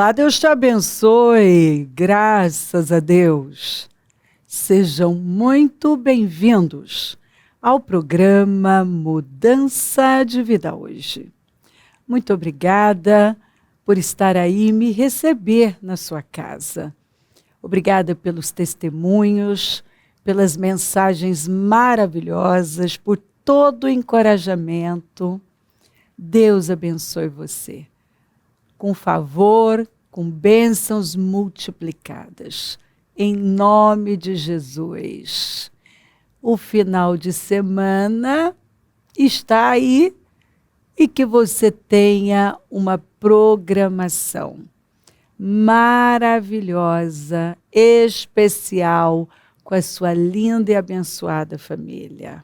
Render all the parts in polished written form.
Olá, Deus te abençoe, graças a Deus. Sejam muito bem-vindos ao programa Mudança de Vida hoje. Muito obrigada por estar aí e me receber na sua casa. Obrigada pelos testemunhos, pelas mensagens maravilhosas, por todo o encorajamento. Deus abençoe você. Com favor, com bênçãos multiplicadas. Em nome de Jesus. O final de semana está aí e que você tenha uma programação maravilhosa, especial, com a sua linda e abençoada família.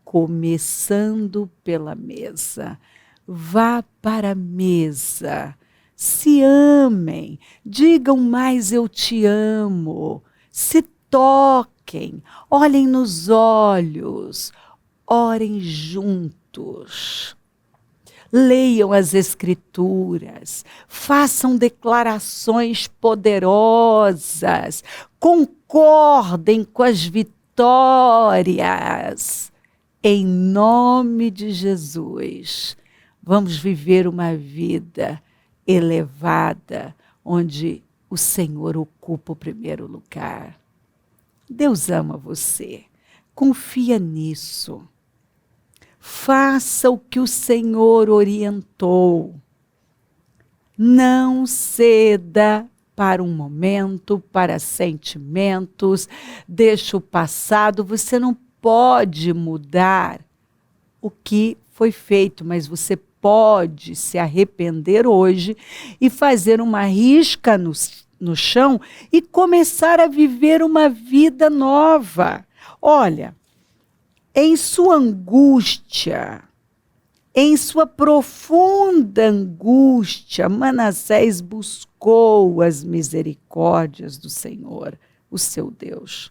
Começando pela mesa. Vá para a mesa. Se amem, digam mais eu te amo, se toquem, olhem nos olhos, orem juntos, leiam as Escrituras, façam declarações poderosas, concordem com as vitórias, em nome de Jesus. Vamos viver uma vida elevada, onde o Senhor ocupa o primeiro lugar. Deus ama você. Confia nisso. Faça o que o Senhor orientou. Não ceda para um momento, para sentimentos. Deixa o passado. Você não pode mudar o que foi feito, mas você pode se arrepender hoje e fazer uma risca no chão e começar a viver uma vida nova. Olha, em sua angústia, em sua profunda angústia, Manassés buscou as misericórdias do Senhor, o seu Deus.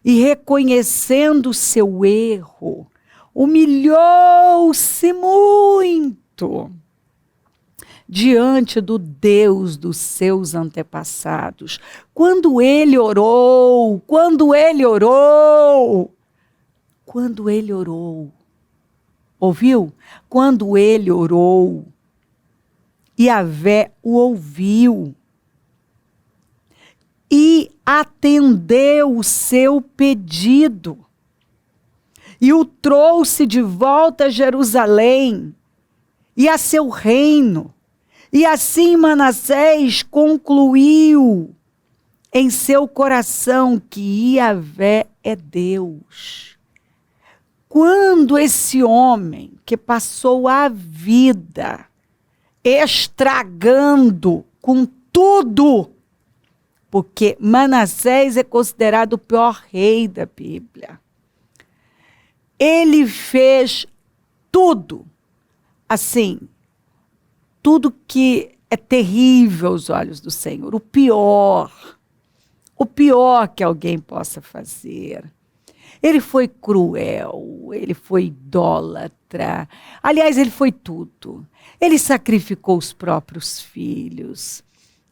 E reconhecendo o seu erro, humilhou-se muito diante do Deus dos seus antepassados. Quando ele orou, ouviu? Quando ele orou, Yahvé o ouviu e atendeu o seu pedido. E o trouxe de volta a Jerusalém e a seu reino. E assim Manassés concluiu em seu coração que Yahvé é Deus. Quando esse homem que passou a vida estragando com tudo, porque Manassés é considerado o pior rei da Bíblia, ele fez tudo, assim, tudo que é terrível aos olhos do Senhor, o pior que alguém possa fazer. Ele foi cruel, ele foi idólatra, aliás, ele foi tudo. Ele sacrificou os próprios filhos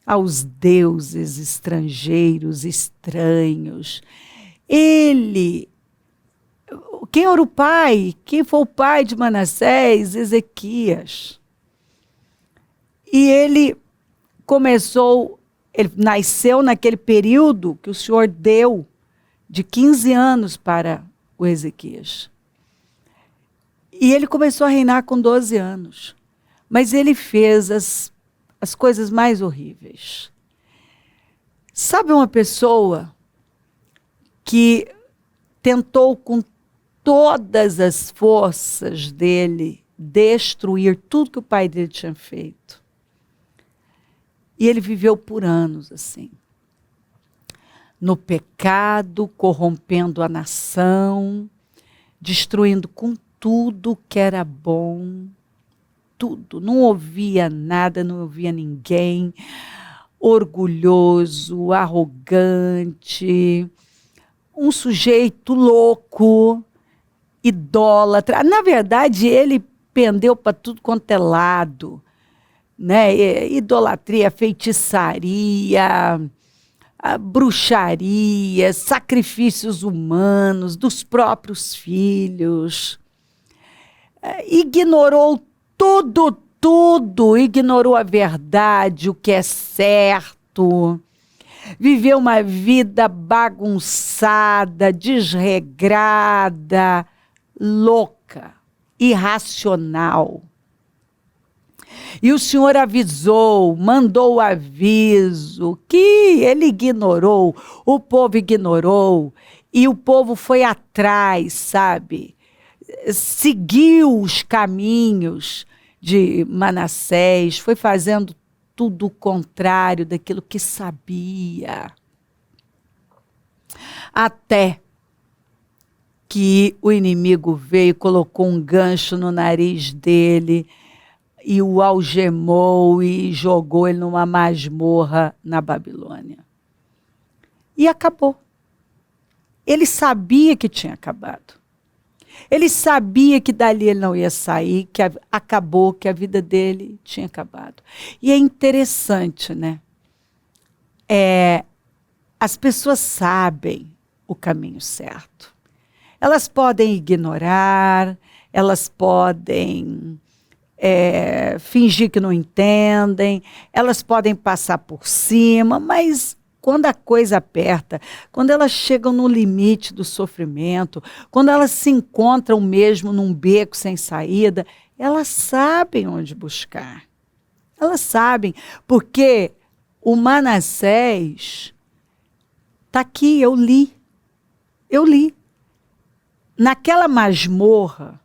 aos deuses estrangeiros, estranhos. Quem era o pai? Quem foi o pai de Manassés? Ezequias. E ele nasceu naquele período que o Senhor deu de 15 anos para o Ezequias. E ele começou a reinar com 12 anos. Mas ele fez as coisas mais horríveis. Sabe uma pessoa que tentou com todas as forças dele destruir tudo que o pai dele tinha feito. E ele viveu por anos assim. No pecado, corrompendo a nação, destruindo com tudo que era bom, tudo. Não ouvia nada, não ouvia ninguém. Orgulhoso, arrogante, um sujeito louco, idólatra. Na verdade, ele pendeu para tudo quanto é lado. né? Idolatria, feitiçaria, a bruxaria, sacrifícios humanos dos próprios filhos. Ignorou tudo, ignorou a verdade, o que é certo. Viveu uma vida bagunçada, desregrada, louca, irracional. E o Senhor avisou, mandou o aviso, que ele ignorou, o povo ignorou, e o povo foi atrás, sabe? Seguiu os caminhos de Manassés, foi fazendo tudo o contrário daquilo que sabia. Até que o inimigo veio, colocou um gancho no nariz dele, e o algemou e jogou ele numa masmorra na Babilônia. E acabou. Ele sabia que tinha acabado. Ele sabia que dali ele não ia sair, que acabou, que a vida dele tinha acabado. E é interessante, né? As pessoas sabem o caminho certo. Elas podem ignorar, elas podem fingir que não entendem, elas podem passar por cima, mas quando a coisa aperta, quando elas chegam no limite do sofrimento, quando elas se encontram mesmo num beco sem saída, elas sabem onde buscar. Elas sabem, porque o Manassés está aqui, eu li. Naquela masmorra,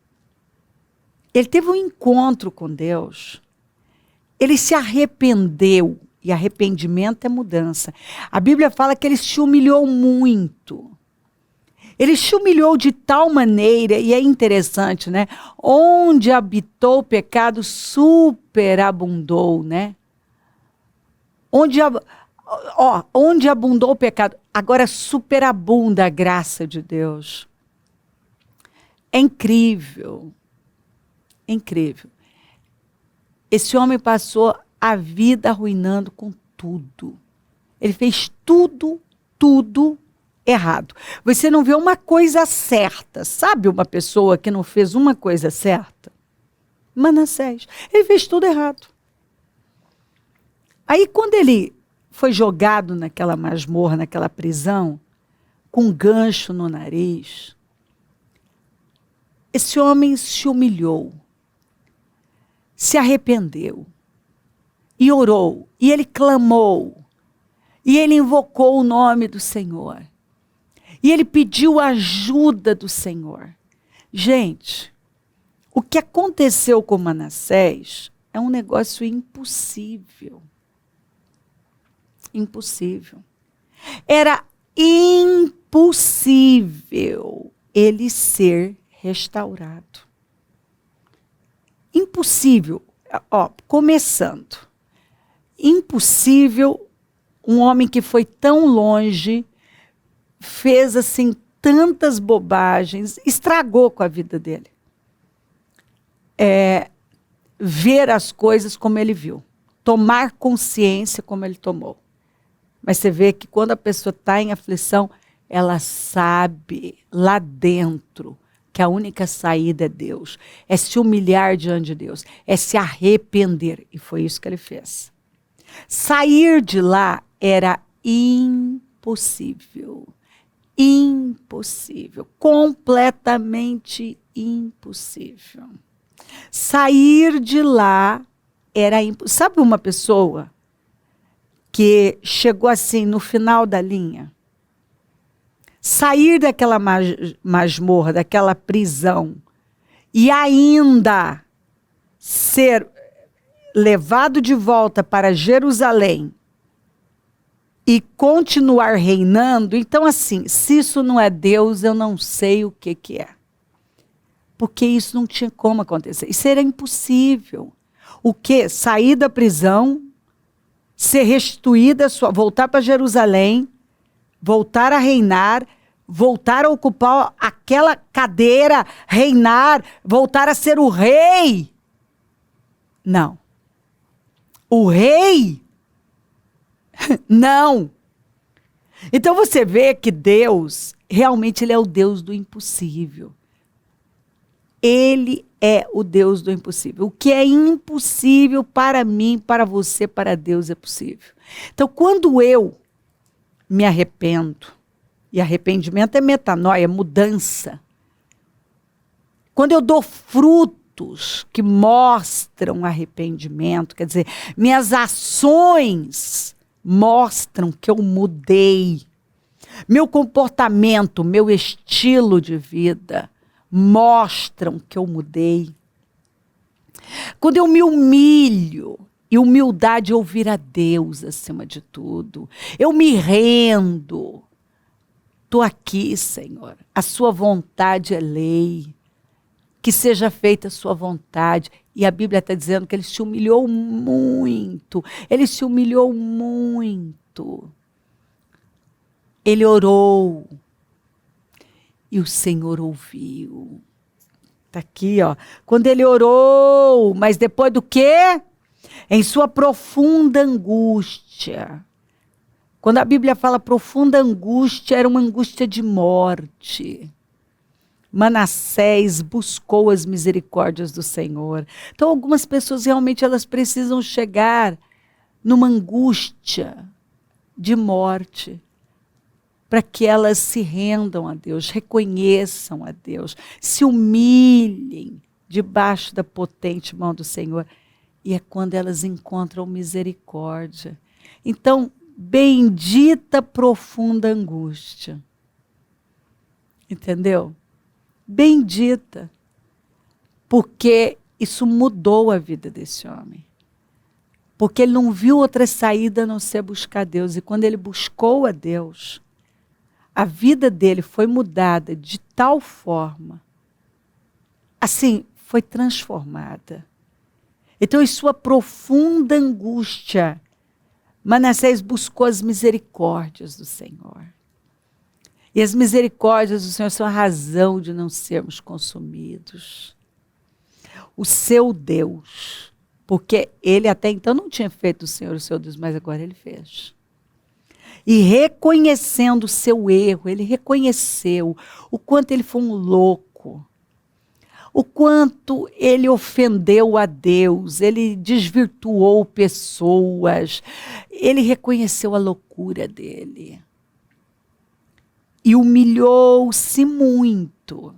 ele teve um encontro com Deus, ele se arrependeu, e arrependimento é mudança. A Bíblia fala que ele se humilhou muito. Ele se humilhou de tal maneira, e é interessante, né? Onde habitou o pecado, superabundou, né? Onde abundou o pecado, agora superabunda a graça de Deus. É incrível. É incrível. Esse homem passou a vida arruinando com tudo. Ele fez tudo errado. Você não vê uma coisa certa. Sabe uma pessoa que não fez uma coisa certa? Manassés. Ele fez tudo errado. Aí quando ele foi jogado naquela masmorra, naquela prisão, com um gancho no nariz, esse homem se humilhou, se arrependeu, e orou, e ele clamou, e ele invocou o nome do Senhor, e ele pediu a ajuda do Senhor. Gente, o que aconteceu com Manassés é um negócio impossível. Impossível. Era impossível ele ser restaurado. Impossível. Começando. Impossível um homem que foi tão longe, fez assim tantas bobagens, estragou com a vida dele. Ver as coisas como ele viu, tomar consciência como ele tomou. Mas você vê que quando a pessoa está em aflição, ela sabe lá dentro que a única saída é Deus, é se humilhar diante de Deus, é se arrepender. E foi isso que ele fez. Sair de lá era impossível. Impossível. Completamente impossível. Sair de lá era impossível. Sabe uma pessoa que chegou assim no final da linha? Sair daquela masmorra, daquela prisão, e ainda ser levado de volta para Jerusalém e continuar reinando. Então, assim, se isso não é Deus, eu não sei o que é. Porque isso não tinha como acontecer. Isso era impossível. O quê? Sair da prisão, ser restituída, voltar para Jerusalém, voltar a reinar, voltar a ocupar aquela cadeira, reinar, voltar a ser o rei. Não. O rei? Não. Então você vê que Deus, realmente ele é o Deus do impossível. Ele é o Deus do impossível. O que é impossível para mim, para você, para Deus é possível. Então quando eu me arrependo, e arrependimento é metanoia, é mudança. Quando eu dou frutos que mostram arrependimento, quer dizer, minhas ações mostram que eu mudei. Meu comportamento, meu estilo de vida mostram que eu mudei. Quando eu me humilho, e humildade é ouvir a Deus acima de tudo, eu me rendo. Estou aqui, Senhor, a sua vontade é lei. Que seja feita a sua vontade. E a Bíblia está dizendo que ele se humilhou muito. Ele se humilhou muito. Ele orou. E o Senhor ouviu. Está aqui, ó. Quando ele orou, mas depois do quê? Em sua profunda angústia. Quando a Bíblia fala profunda angústia, era uma angústia de morte. Manassés buscou as misericórdias do Senhor. Então, algumas pessoas realmente elas precisam chegar numa angústia de morte para que elas se rendam a Deus, reconheçam a Deus, se humilhem debaixo da potente mão do Senhor. E é quando elas encontram misericórdia. Então, bendita profunda angústia. Entendeu? Bendita, porque isso mudou a vida desse homem. Porque ele não viu outra saída a não ser buscar Deus. E quando ele buscou a Deus, a vida dele foi mudada de tal forma, assim, foi transformada. Então, em sua profunda angústia, Manassés buscou as misericórdias do Senhor. E as misericórdias do Senhor são a razão de não sermos consumidos. O seu Deus, porque ele até então não tinha feito o Senhor o seu Deus, mas agora ele fez. E reconhecendo o seu erro, ele reconheceu o quanto ele foi um louco, o quanto ele ofendeu a Deus, ele desvirtuou pessoas, ele reconheceu a loucura dele. E humilhou-se muito.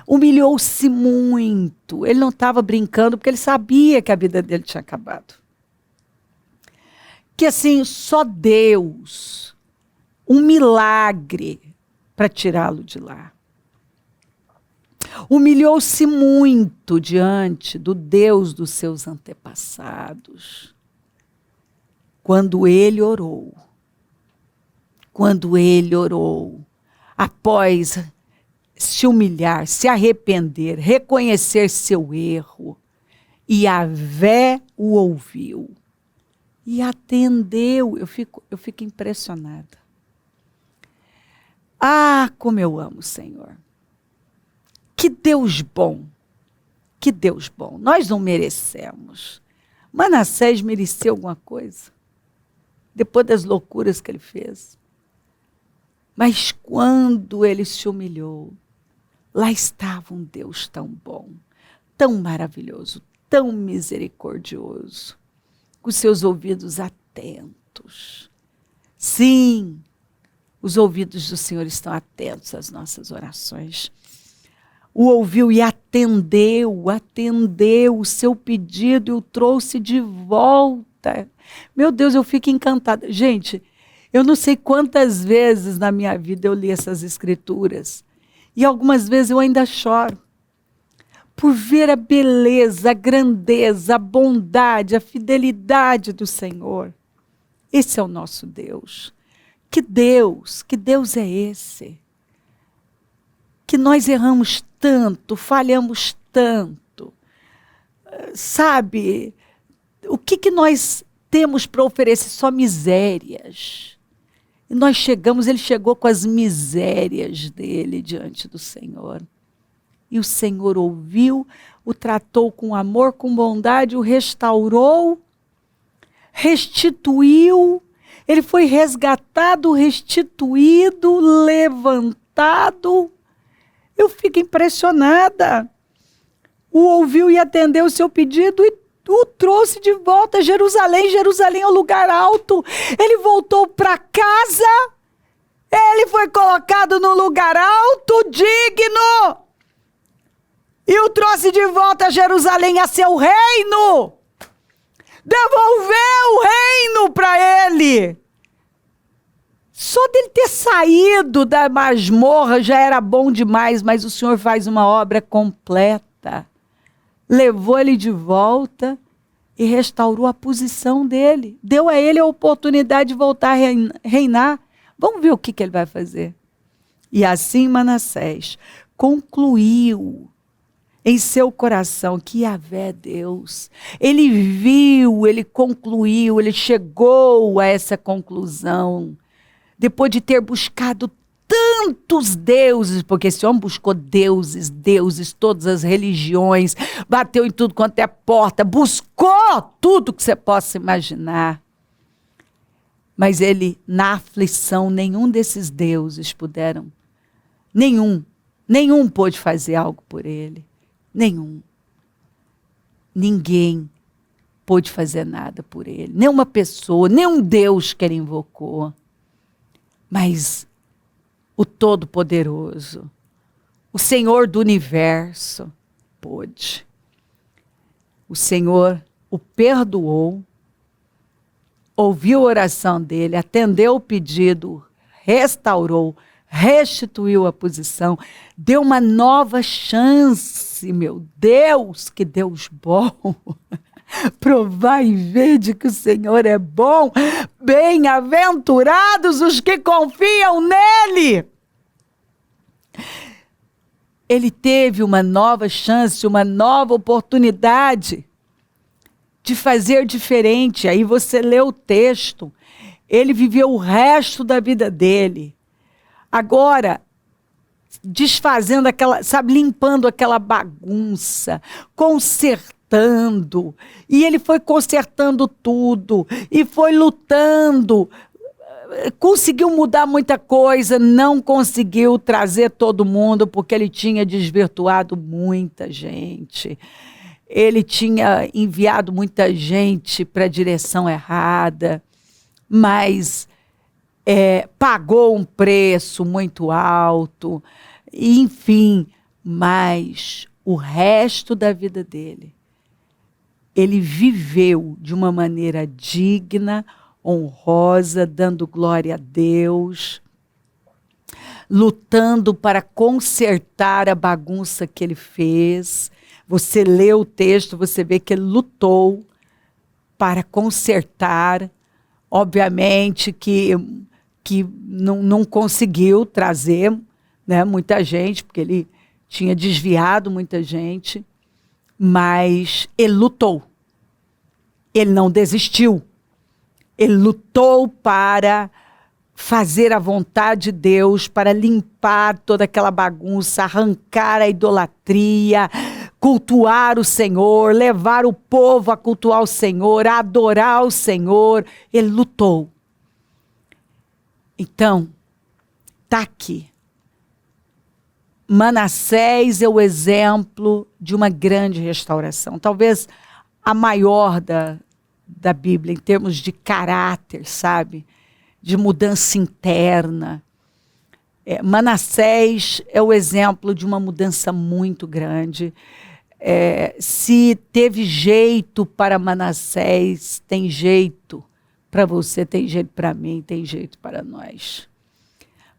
Humilhou-se muito. Ele não estava brincando, porque ele sabia que a vida dele tinha acabado. Que assim, só Deus, um milagre para tirá-lo de lá. Humilhou-se muito diante do Deus dos seus antepassados. Quando ele orou, após se humilhar, se arrepender, reconhecer seu erro, e Yahvé o ouviu e atendeu. Eu fico impressionada. Ah, como eu amo o Senhor. Que Deus bom. Que Deus bom. Nós não merecemos. Manassés mereceu alguma coisa? Depois das loucuras que ele fez. Mas quando ele se humilhou, lá estava um Deus tão bom, tão maravilhoso, tão misericordioso, com seus ouvidos atentos. Sim, os ouvidos do Senhor estão atentos às nossas orações. O ouviu e atendeu o seu pedido e o trouxe de volta. Meu Deus, eu fico encantada. Gente, eu não sei quantas vezes na minha vida eu li essas escrituras. E algumas vezes eu ainda choro. Por ver a beleza, a grandeza, a bondade, a fidelidade do Senhor. Esse é o nosso Deus. Que Deus é esse? Que nós erramos tanto, falhamos tanto. Sabe, o que nós temos para oferecer? Só misérias. E nós chegamos, ele chegou com as misérias dele diante do Senhor. E o Senhor ouviu, o tratou com amor, com bondade, o restaurou restituiu, ele foi resgatado, restituído, levantado. Eu fico impressionada. O ouviu e atendeu o seu pedido e o trouxe de volta a Jerusalém. Jerusalém é um lugar alto. Ele voltou para casa. Ele foi colocado num lugar alto, digno. E o trouxe de volta a Jerusalém, a seu reino. Devolveu o reino para ele. Só dele ter saído da masmorra já era bom demais, mas o Senhor faz uma obra completa. Levou ele de volta e restaurou a posição dele. Deu a ele a oportunidade de voltar a reinar. Vamos ver o que ele vai fazer. E assim Manassés concluiu em seu coração que Yahvé é Deus. Ele viu, ele concluiu, ele chegou a essa conclusão. Depois de ter buscado tantos deuses, porque esse homem buscou deuses, todas as religiões, bateu em tudo quanto é porta, buscou tudo que você possa imaginar. Mas ele, na aflição, nenhum desses deuses puderam, nenhum pôde fazer algo por ele. Nenhum. Ninguém pôde fazer nada por ele. Nenhuma pessoa, nenhum Deus que ele invocou. Mas o Todo-Poderoso, o Senhor do Universo, pôde. O Senhor o perdoou, ouviu a oração dele, atendeu o pedido, restaurou, restituiu a posição, deu uma nova chance, meu Deus, que Deus bom. Provai e vede que o Senhor é bom. Bem-aventurados os que confiam nele. Ele teve uma nova chance, uma nova oportunidade de fazer diferente. Aí você lê o texto. Ele viveu o resto da vida dele. Agora, desfazendo aquela, sabe, limpando aquela bagunça, consertando. E ele foi consertando tudo, e foi lutando, conseguiu mudar muita coisa, não conseguiu trazer todo mundo, porque ele tinha desvirtuado muita gente, ele tinha enviado muita gente para a direção errada, mas pagou um preço muito alto, enfim, mas o resto da vida dele, ele viveu de uma maneira digna, honrosa, dando glória a Deus, lutando para consertar a bagunça que ele fez. Você lê o texto, você vê que ele lutou para consertar. Obviamente que não conseguiu trazer, né, muita gente, porque ele tinha desviado muita gente. Mas ele lutou, ele não desistiu, ele lutou para fazer a vontade de Deus, para limpar toda aquela bagunça, arrancar a idolatria, cultuar o Senhor, levar o povo a cultuar o Senhor, a adorar o Senhor. Ele lutou. Então, está aqui. Manassés é o exemplo de uma grande restauração, talvez a maior da Bíblia, em termos de caráter, sabe? De mudança interna. Manassés é o exemplo de uma mudança muito grande. Se teve jeito para Manassés, tem jeito para você, tem jeito para mim, tem jeito para nós.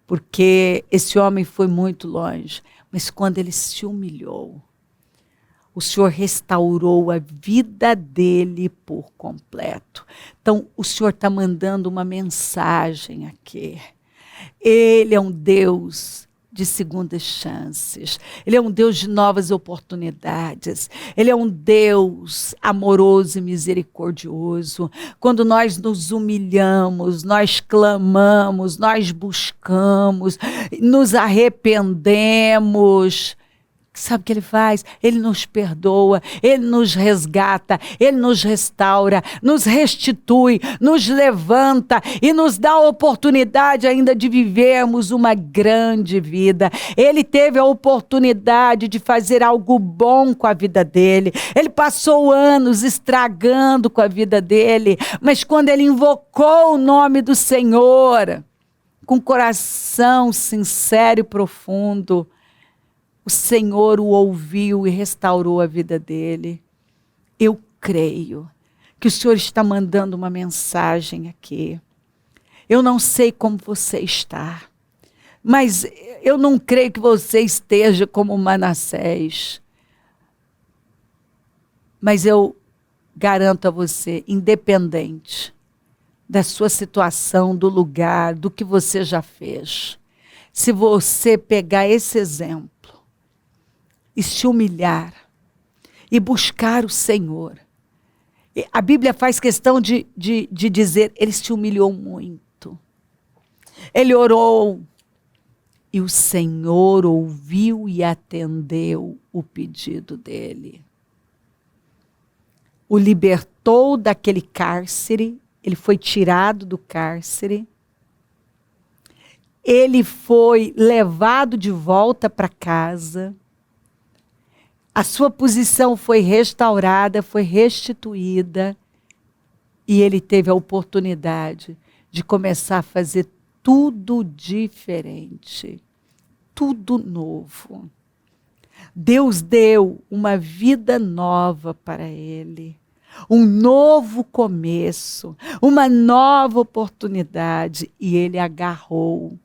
Porque esse homem foi muito longe, mas quando ele se humilhou, o Senhor restaurou a vida dele por completo. Então, o Senhor está mandando uma mensagem aqui. Ele é um Deus de segundas chances. Ele é um Deus de novas oportunidades. Ele é um Deus amoroso e misericordioso. Quando nós nos humilhamos, nós clamamos, nós buscamos, nos arrependemos, Sabe o que Ele faz? Ele nos perdoa, Ele nos resgata, Ele nos restaura, nos restitui, nos levanta e nos dá a oportunidade ainda de vivermos uma grande vida. Ele teve a oportunidade de fazer algo bom com a vida dele. Ele passou anos estragando com a vida dele, mas quando ele invocou o nome do Senhor, com coração sincero e profundo, o Senhor o ouviu e restaurou a vida dele. Eu creio que o Senhor está mandando uma mensagem aqui. Eu não sei como você está, mas eu não creio que você esteja como Manassés. Mas eu garanto a você, independente da sua situação, do lugar, do que você já fez, se você pegar esse exemplo, e se humilhar, e buscar o Senhor. A Bíblia faz questão de dizer, ele se humilhou muito. Ele orou, e o Senhor ouviu e atendeu o pedido dele. O libertou daquele cárcere, ele foi tirado do cárcere, ele foi levado de volta para casa, a sua posição foi restaurada, foi restituída, e ele teve a oportunidade de começar a fazer tudo diferente, tudo novo. Deus deu uma vida nova para ele, um novo começo, uma nova oportunidade, e ele agarrou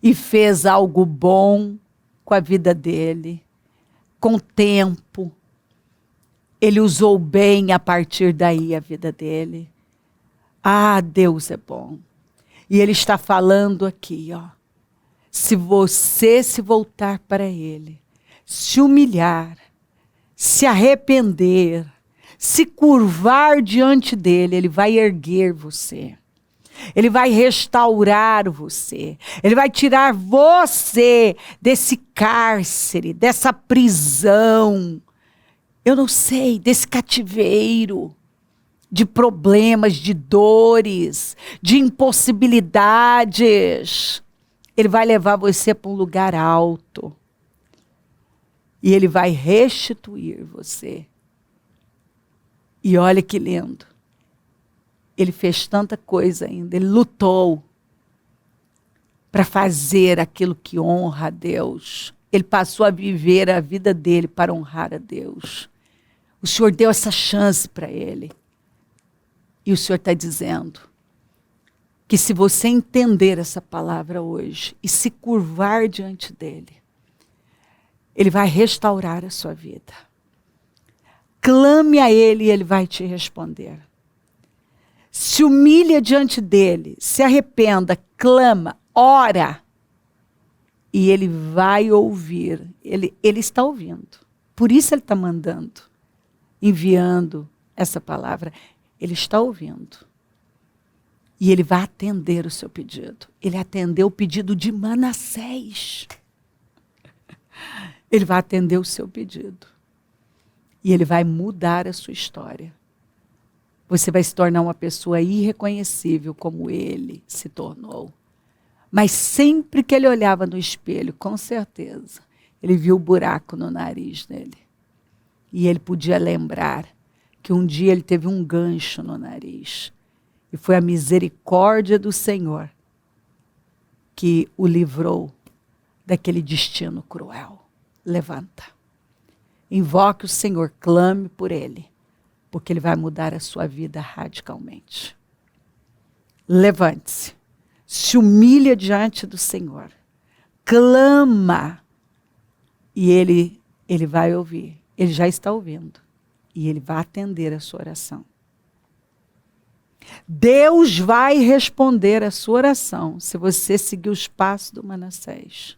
e fez algo bom com a vida dele. Com o tempo, ele usou bem a partir daí a vida dele. Ah, Deus é bom. E ele está falando aqui, ó. Se você se voltar para ele, se humilhar, se arrepender, se curvar diante dele, ele vai erguer você. Ele vai restaurar você. Ele vai tirar você desse cárcere, dessa prisão. Eu não sei, desse cativeiro de problemas, de dores, de impossibilidades. Ele vai levar você para um lugar alto. E ele vai restituir você. E olha que lindo. Ele fez tanta coisa ainda, ele lutou para fazer aquilo que honra a Deus. Ele passou a viver a vida dele para honrar a Deus. O Senhor deu essa chance para ele. E o Senhor está dizendo que se você entender essa palavra hoje e se curvar diante dele, ele vai restaurar a sua vida. Clame a ele e ele vai te responder. Se humilha diante dele, se arrependa, clama, ora, e ele vai ouvir. Ele está ouvindo. Por isso ele está mandando, enviando essa palavra. Ele está ouvindo. E ele vai atender o seu pedido. Ele atendeu o pedido de Manassés. Ele vai atender o seu pedido. E ele vai mudar a sua história. Você vai se tornar uma pessoa irreconhecível como ele se tornou. Mas sempre que ele olhava no espelho, com certeza, ele viu o buraco no nariz dele. E ele podia lembrar que um dia ele teve um gancho no nariz. E foi a misericórdia do Senhor que o livrou daquele destino cruel. Levanta. Invoque o Senhor, clame por ele. Porque ele vai mudar a sua vida radicalmente. Levante-se. Se humilha diante do Senhor. Clama. E ele vai ouvir. Ele já está ouvindo. E ele vai atender a sua oração. Deus vai responder a sua oração se você seguir os passos do Manassés.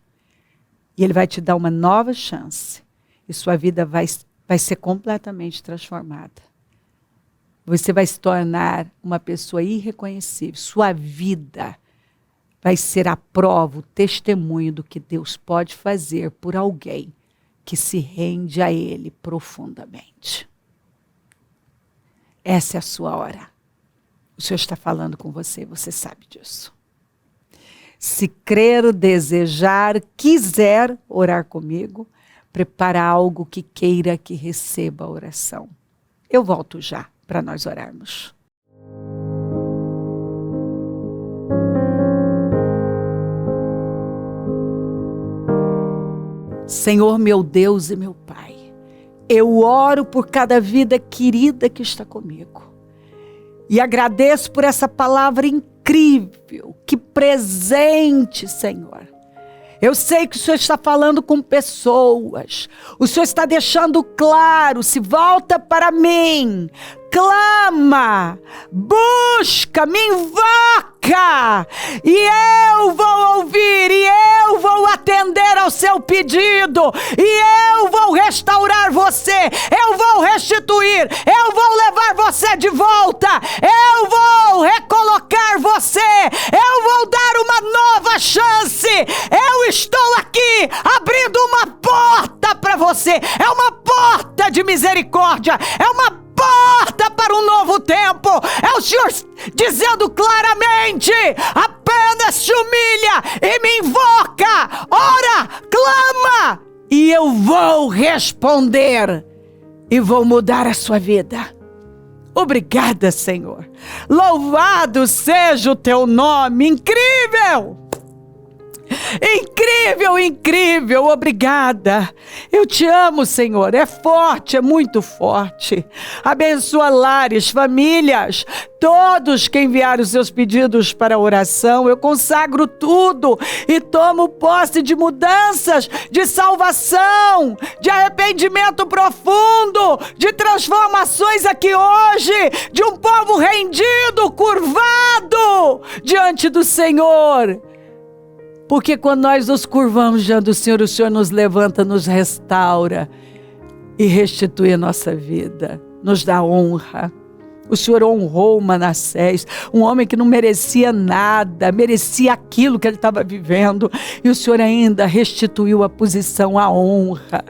E ele vai te dar uma nova chance. E sua vida vai ser completamente transformada. Você vai se tornar uma pessoa irreconhecível. Sua vida vai ser a prova, o testemunho do que Deus pode fazer por alguém que se rende a Ele profundamente. Essa é a sua hora. O Senhor está falando com você, você sabe disso. Se crer, desejar, quiser orar comigo, prepara algo que queira que receba a oração. Eu volto já para nós orarmos. Senhor, meu Deus e meu Pai, eu oro por cada vida querida que está comigo. E agradeço por essa palavra incrível, que presente, Senhor. Eu sei que o Senhor está falando com pessoas. O Senhor está deixando claro, se volta para mim, clama, busca, me invoca, e eu vou ouvir, e eu vou atender ao seu pedido, e eu vou restaurar você, eu vou restituir, eu vou levar você de volta, eu vou recolocar você, eu vou dar uma nova chance, eu estou aqui abrindo uma porta para você, é uma porta de misericórdia, é uma porta para um novo tempo. É o Senhor dizendo claramente: apenas se humilha e me invoca, ora, clama, e eu vou responder e vou mudar a sua vida. Obrigada, Senhor. Louvado seja o teu nome. Incrível! Incrível, incrível, obrigada. Eu te amo, Senhor, é forte, é muito forte. Abençoa lares, famílias, todos que enviaram os seus pedidos para oração. Eu consagro tudo e tomo posse de mudanças, de salvação, de arrependimento profundo, de transformações aqui hoje, de um povo rendido, curvado diante do Senhor. Porque quando nós nos curvamos diante do Senhor, o Senhor nos levanta, nos restaura e restitui a nossa vida, nos dá honra. O Senhor honrou Manassés, um homem que não merecia nada, merecia aquilo que ele estava vivendo, e o Senhor ainda restituiu a posição, a honra.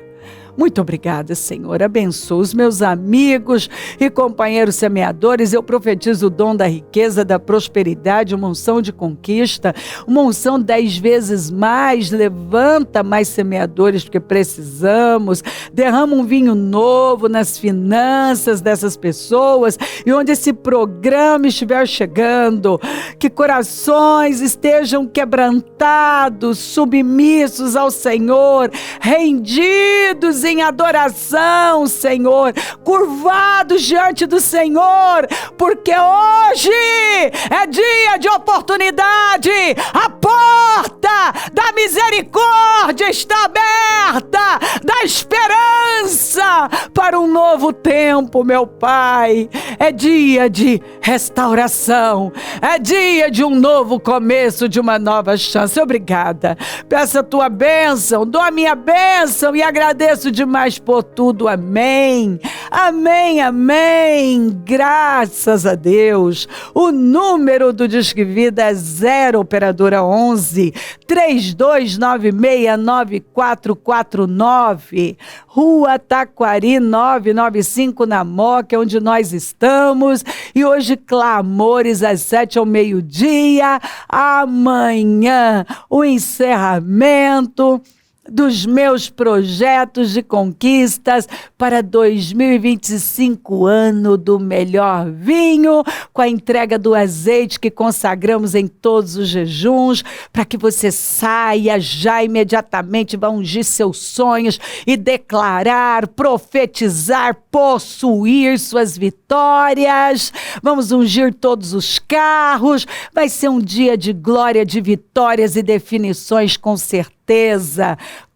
Muito obrigada, Senhor. Abençoa os meus amigos e companheiros semeadores. Eu profetizo o dom da riqueza, da prosperidade, uma unção de conquista, uma unção 10 vezes mais. Levanta mais semeadores, porque precisamos. Derrama um vinho novo nas finanças dessas pessoas. E onde esse programa estiver chegando, que corações estejam quebrantados, submissos ao Senhor, rendidos em adoração, Senhor, curvados diante do Senhor, porque hoje é dia de oportunidade, a porta da misericórdia está aberta, da esperança para um novo tempo, meu Pai. É dia de restauração, é dia de um novo começo, de uma nova chance. Obrigada, peço a tua bênção, dou a minha bênção e agradeço demais por tudo. Amém, amém, amém. Graças a Deus. O número do Disque Vida é 0 operadora 11 32969449, Rua Taquari 995 na Moca, onde nós estamos. E hoje clamores às 7 ao meio-dia. Amanhã o encerramento dos meus projetos de conquistas para 2025, ano do melhor vinho, com a entrega do azeite que consagramos em todos os jejuns, para que você saia já imediatamente, vá ungir seus sonhos e declarar, profetizar, possuir suas vitórias. Vamos ungir todos os carros, vai ser um dia de glória, de vitórias e definições, com certeza.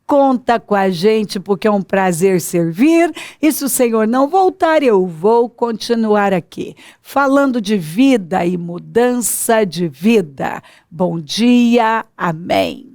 Conta com a gente, porque é um prazer servir. E se o Senhor não voltar, eu vou continuar aqui, falando de vida e mudança de vida. Bom dia, amém.